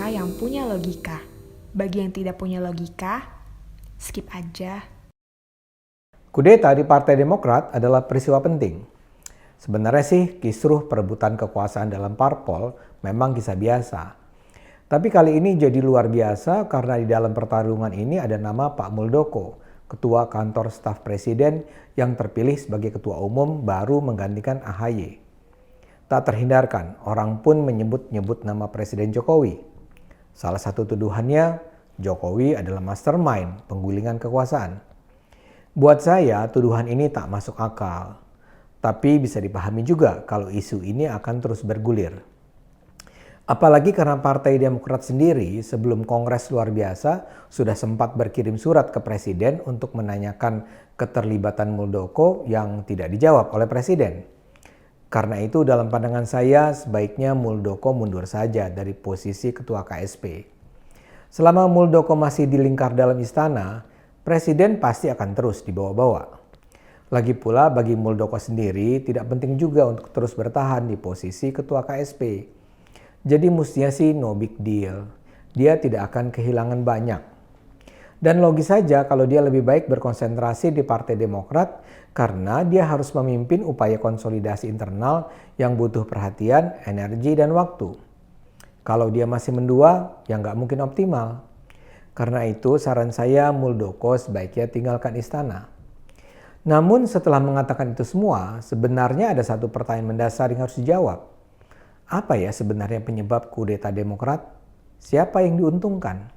kudeta yang punya logika. Bagi yang tidak punya logika, skip aja. Kudeta di Partai Demokrat adalah peristiwa penting. Sebenarnya sih kisruh perebutan kekuasaan dalam parpol memang kisah biasa. Tapi kali ini jadi luar biasa karena di dalam pertarungan ini ada nama Pak Muldoko, Ketua Kantor Staf Presiden yang terpilih sebagai Ketua Umum baru menggantikan AHY. Tak terhindarkan, orang pun menyebut-nyebut nama Presiden Jokowi. Salah satu tuduhannya, Jokowi adalah mastermind penggulingan kekuasaan. Buat saya, tuduhan ini tak masuk akal. Tapi bisa dipahami juga kalau isu ini akan terus bergulir. Apalagi karena Partai Demokrat sendiri sebelum Kongres luar biasa sudah sempat berkirim surat ke Presiden untuk menanyakan keterlibatan Muldoko yang tidak dijawab oleh Presiden. Karena itu dalam pandangan saya sebaiknya Muldoko mundur saja dari posisi Ketua KSP. Selama Muldoko masih di lingkar dalam istana, Presiden pasti akan terus dibawa-bawa. Lagi pula bagi Muldoko sendiri tidak penting juga untuk terus bertahan di posisi Ketua KSP. Jadi mestinya sih no big deal. Dia tidak akan kehilangan banyak. Dan logis saja kalau dia lebih baik berkonsentrasi di Partai Demokrat karena dia harus memimpin upaya konsolidasi internal yang butuh perhatian, energi, dan waktu. Kalau dia masih mendua, ya nggak mungkin optimal. Karena itu saran saya Muldoko sebaiknya tinggalkan istana. Namun setelah mengatakan itu semua, sebenarnya ada satu pertanyaan mendasar yang harus dijawab. Apa ya sebenarnya penyebab kudeta Demokrat? Siapa yang diuntungkan?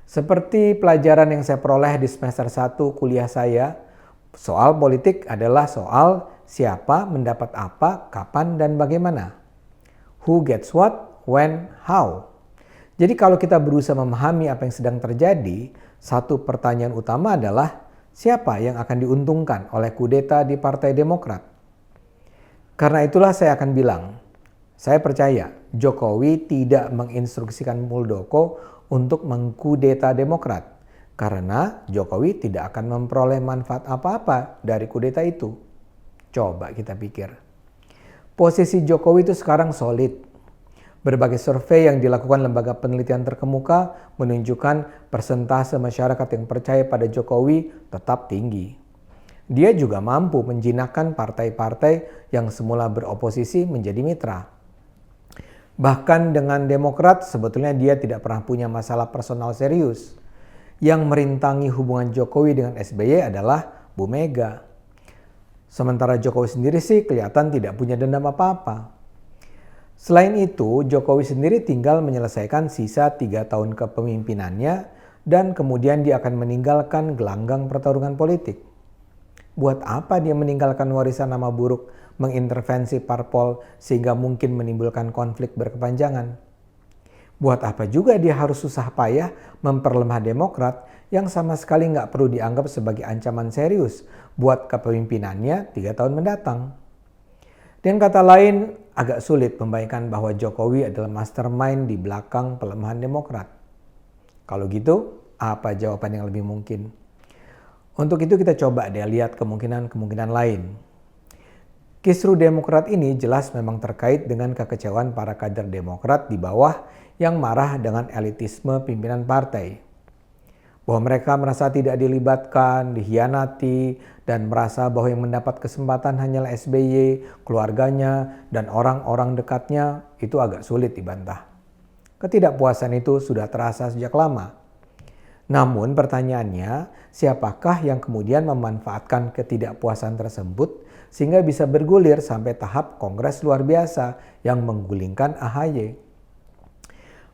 Seperti pelajaran yang saya peroleh di semester 1 kuliah saya, soal politik adalah soal siapa mendapat apa, kapan, dan bagaimana. Who gets what, when, how. Jadi kalau kita berusaha memahami apa yang sedang terjadi, satu pertanyaan utama adalah siapa yang akan diuntungkan oleh kudeta di Partai Demokrat. Karena itulah saya akan bilang, saya percaya Jokowi tidak menginstruksikan Muldoko untuk mengkudeta Demokrat. Karena Jokowi tidak akan memperoleh manfaat apa-apa dari kudeta itu. Coba kita pikir. Posisi Jokowi itu sekarang solid. Berbagai survei yang dilakukan lembaga penelitian terkemuka menunjukkan persentase masyarakat yang percaya pada Jokowi tetap tinggi. Dia juga mampu menjinakkan partai-partai yang semula beroposisi menjadi mitra. Bahkan dengan Demokrat sebetulnya dia tidak pernah punya masalah personal serius. Yang merintangi hubungan Jokowi dengan SBY adalah Bu Mega. Sementara Jokowi sendiri sih kelihatan tidak punya dendam apa-apa. Selain itu, Jokowi sendiri tinggal menyelesaikan sisa 3 tahun kepemimpinannya dan kemudian dia akan meninggalkan gelanggang pertarungan politik. Buat apa dia meninggalkan warisan nama buruk, mengintervensi parpol sehingga mungkin menimbulkan konflik berkepanjangan? Buat apa juga dia harus susah payah memperlemah Demokrat yang sama sekali nggak perlu dianggap sebagai ancaman serius buat kepemimpinannya 3 tahun mendatang? Dengan kata lain, agak sulit membayangkan bahwa Jokowi adalah mastermind di belakang pelemahan Demokrat. Kalau gitu, apa jawaban yang lebih mungkin? Untuk itu kita coba deh lihat kemungkinan-kemungkinan lain. Kisruh Demokrat ini jelas memang terkait dengan kekecewaan para kader Demokrat di bawah yang marah dengan elitisme pimpinan partai. Bahwa mereka merasa tidak dilibatkan, dikhianati, dan merasa bahwa yang mendapat kesempatan hanyalah SBY, keluarganya, dan orang-orang dekatnya itu agak sulit dibantah. Ketidakpuasan itu sudah terasa sejak lama. Namun pertanyaannya, siapakah yang kemudian memanfaatkan ketidakpuasan tersebut sehingga bisa bergulir sampai tahap Kongres luar biasa yang menggulingkan AHY?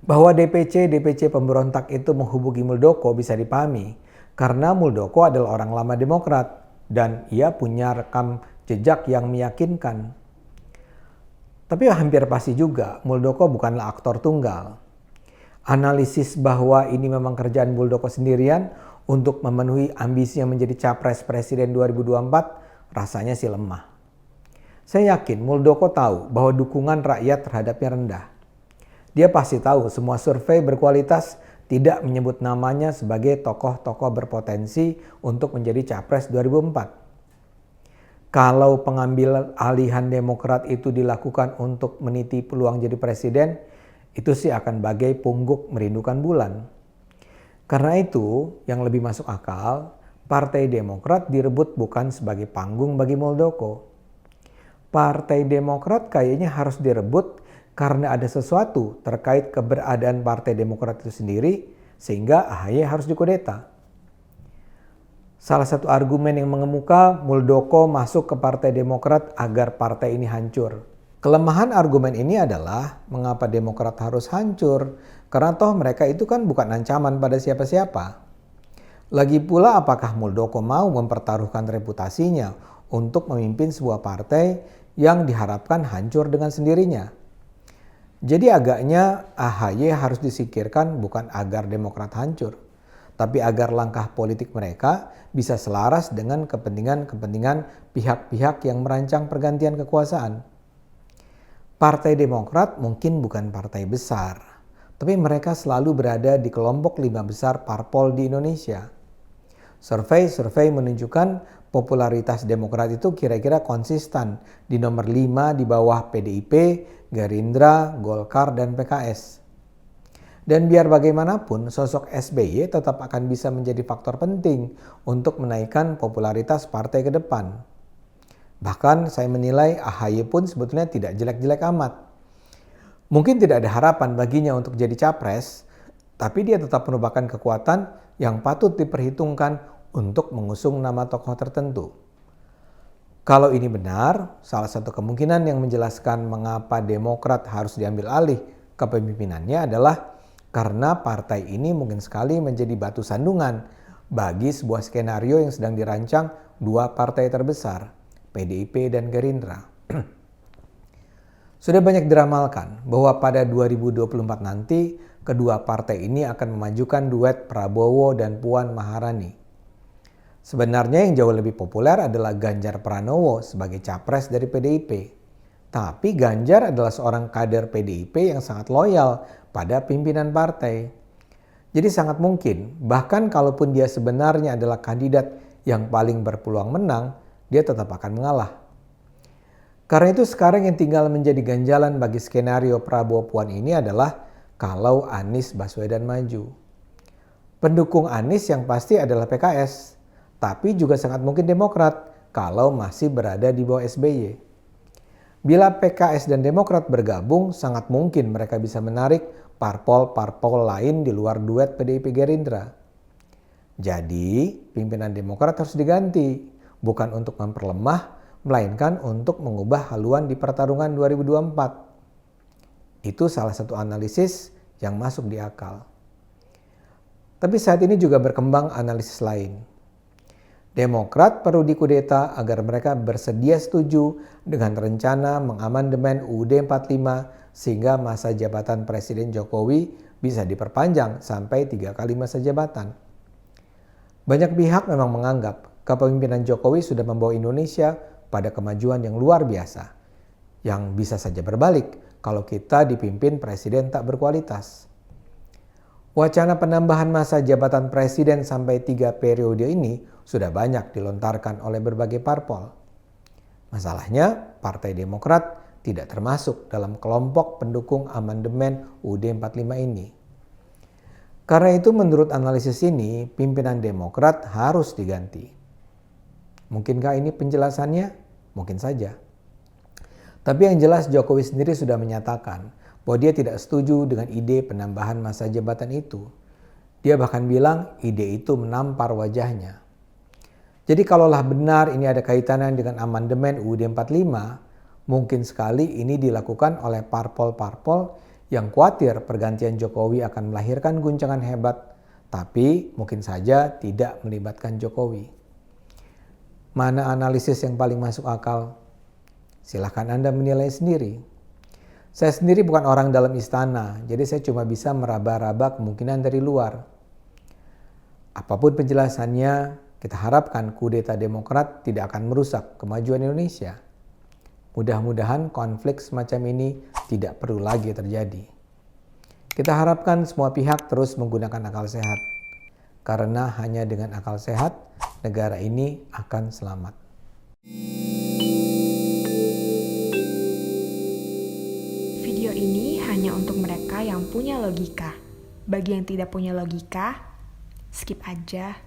Bahwa DPC pemberontak itu menghubungi Muldoko bisa dipahami karena Muldoko adalah orang lama Demokrat dan ia punya rekam jejak yang meyakinkan. Tapi hampir pasti juga Muldoko bukanlah aktor tunggal. Analisis bahwa ini memang kerjaan Muldoko sendirian untuk memenuhi ambisi yang menjadi capres presiden 2024 rasanya sih lemah. Saya yakin Muldoko tahu bahwa dukungan rakyat terhadapnya rendah. Dia pasti tahu semua survei berkualitas tidak menyebut namanya sebagai tokoh-tokoh berpotensi untuk menjadi capres 2024. Kalau pengambil alihan Demokrat itu dilakukan untuk meniti peluang jadi presiden, itu sih akan bagai pungguk merindukan bulan. Karena itu, yang lebih masuk akal, Partai Demokrat direbut bukan sebagai panggung bagi Muldoko. Partai Demokrat kayaknya harus direbut karena ada sesuatu terkait keberadaan Partai Demokrat itu sendiri sehingga AHY harus dikudeta. Salah satu argumen yang mengemuka Muldoko masuk ke Partai Demokrat agar partai ini hancur. Kelemahan argumen ini adalah mengapa Demokrat harus hancur? Karena toh mereka itu kan bukan ancaman pada siapa-siapa. Lagi pula apakah Muldoko mau mempertaruhkan reputasinya untuk memimpin sebuah partai yang diharapkan hancur dengan sendirinya? Jadi agaknya AHY harus disingkirkan bukan agar Demokrat hancur, tapi agar langkah politik mereka bisa selaras dengan kepentingan-kepentingan pihak-pihak yang merancang pergantian kekuasaan. Partai Demokrat mungkin bukan partai besar, tapi mereka selalu berada di kelompok 5 besar parpol di Indonesia. Survei menunjukkan popularitas Demokrat itu kira-kira konsisten di nomor 5 di bawah PDIP, Gerindra, Golkar, dan PKS. Dan biar bagaimanapun, sosok SBY tetap akan bisa menjadi faktor penting untuk menaikkan popularitas partai ke depan. Bahkan saya menilai AHY pun sebetulnya tidak jelek-jelek amat. Mungkin tidak ada harapan baginya untuk jadi capres, tapi dia tetap merupakan kekuatan yang patut diperhitungkan untuk mengusung nama tokoh tertentu. Kalau ini benar, salah satu kemungkinan yang menjelaskan mengapa Demokrat harus diambil alih kepemimpinannya adalah karena partai ini mungkin sekali menjadi batu sandungan bagi sebuah skenario yang sedang dirancang dua partai terbesar, PDIP dan Gerindra. Sudah banyak diramalkan bahwa pada 2024 nanti kedua partai ini akan memajukan duet Prabowo dan Puan Maharani. Sebenarnya yang jauh lebih populer adalah Ganjar Pranowo sebagai capres dari PDIP. Tapi Ganjar adalah seorang kader PDIP yang sangat loyal pada pimpinan partai. Jadi sangat mungkin, bahkan kalaupun dia sebenarnya adalah kandidat yang paling berpeluang menang, dia tetap akan mengalah. Karena itu sekarang yang tinggal menjadi ganjalan bagi skenario Prabowo Puan ini adalah kalau Anies Baswedan maju. Pendukung Anies yang pasti adalah PKS. Tapi juga sangat mungkin Demokrat kalau masih berada di bawah SBY. Bila PKS dan Demokrat bergabung, sangat mungkin mereka bisa menarik parpol-parpol lain di luar duet PDIP Gerindra. Jadi, pimpinan Demokrat harus diganti, bukan untuk memperlemah, melainkan untuk mengubah haluan di pertarungan 2024. Itu salah satu analisis yang masuk di akal. Tapi saat ini juga berkembang analisis lain. Demokrat perlu dikudeta agar mereka bersedia setuju dengan rencana mengamandemen UUD 45 sehingga masa jabatan Presiden Jokowi bisa diperpanjang sampai 3 kali masa jabatan. Banyak pihak memang menganggap kepemimpinan Jokowi sudah membawa Indonesia pada kemajuan yang luar biasa, yang bisa saja berbalik kalau kita dipimpin presiden tak berkualitas. Wacana penambahan masa jabatan presiden sampai 3 periode ini sudah banyak dilontarkan oleh berbagai parpol. Masalahnya, Partai Demokrat tidak termasuk dalam kelompok pendukung amandemen UUD 45 ini. Karena itu menurut analisis ini, pimpinan Demokrat harus diganti. Mungkinkah ini penjelasannya? Mungkin saja. Tapi yang jelas Jokowi sendiri sudah menyatakan bahwa dia tidak setuju dengan ide penambahan masa jabatan itu. Dia bahkan bilang ide itu menampar wajahnya. Jadi kalaulah benar ini ada kaitannya dengan amandemen UUD 45, mungkin sekali ini dilakukan oleh parpol-parpol yang khawatir pergantian Jokowi akan melahirkan guncangan hebat, tapi mungkin saja tidak melibatkan Jokowi. Mana analisis yang paling masuk akal? Silahkan Anda menilai sendiri. Saya sendiri bukan orang dalam istana, jadi saya cuma bisa meraba-raba kemungkinan dari luar. Apapun penjelasannya, kita harapkan kudeta Demokrat tidak akan merusak kemajuan Indonesia. Mudah-mudahan konflik semacam ini tidak perlu lagi terjadi. Kita harapkan semua pihak terus menggunakan akal sehat, karena hanya dengan akal sehat, negara ini akan selamat. Video ini hanya untuk mereka mereka yang punya logika. Bagi yang tidak punya logika, skip aja.